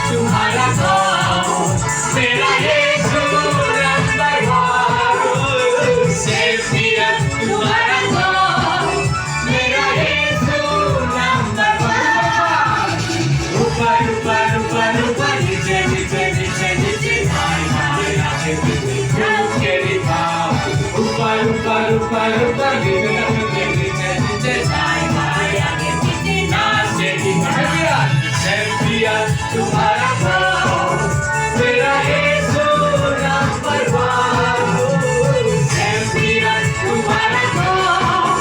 तुम्हारा कौन मेरा यीशु नंबर वन सेवियर तुम्हारा कौन मेरा यीशु नंबर वन ऊपर ऊपर ऊपर ऊपर नीचे नीचे नीचे नीचे हाय हाय आगे पीछे के दिखा ऊपर ऊपर ऊपर ऊपर नीचे नीचे नीचे नीचे हाय हाय आगे पीछे नाचे दिखा सेवियर तुम्हारा कौन मेरा यीशु नंबर वन सेवियर तुम्हारा कौन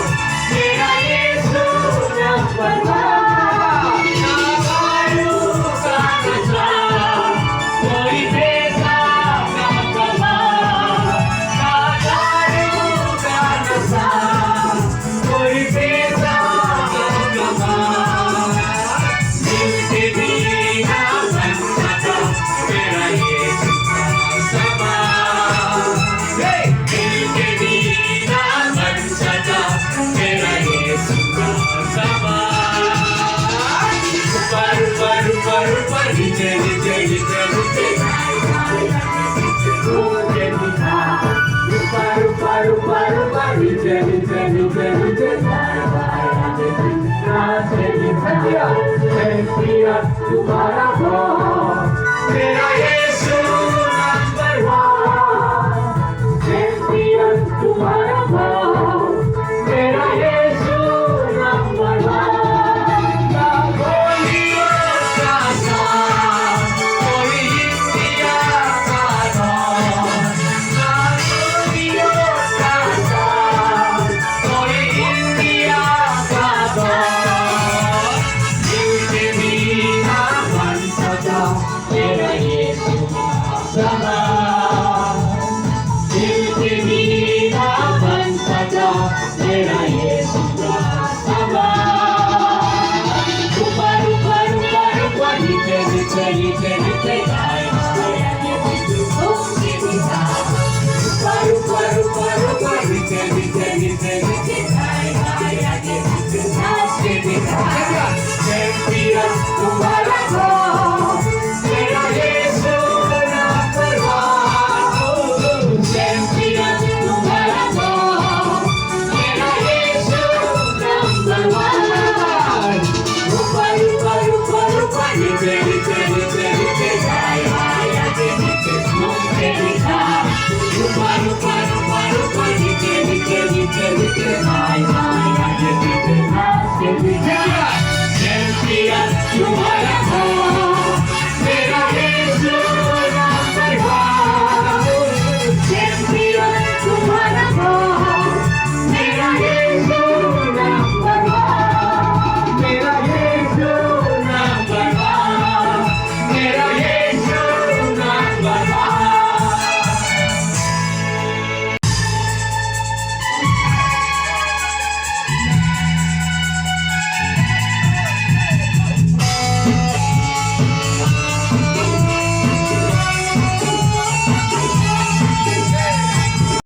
मेरा यीशु नंबर वन ना वायु का नशा कोई पैसा ना कमा ना दारू का नशा कोई पैसा ना कमा मिलके भी ना बन सका मेरा यीशु का समा मिलके भी ना बन सका मेरा यीशु का समा ऊपर ऊपर ऊपर ऊपर नीचे नीचे नीचे नीचे ऊपर ऊपर ऊपर ऊपर नीचे नीचे नीचे नीचे तुम्हारा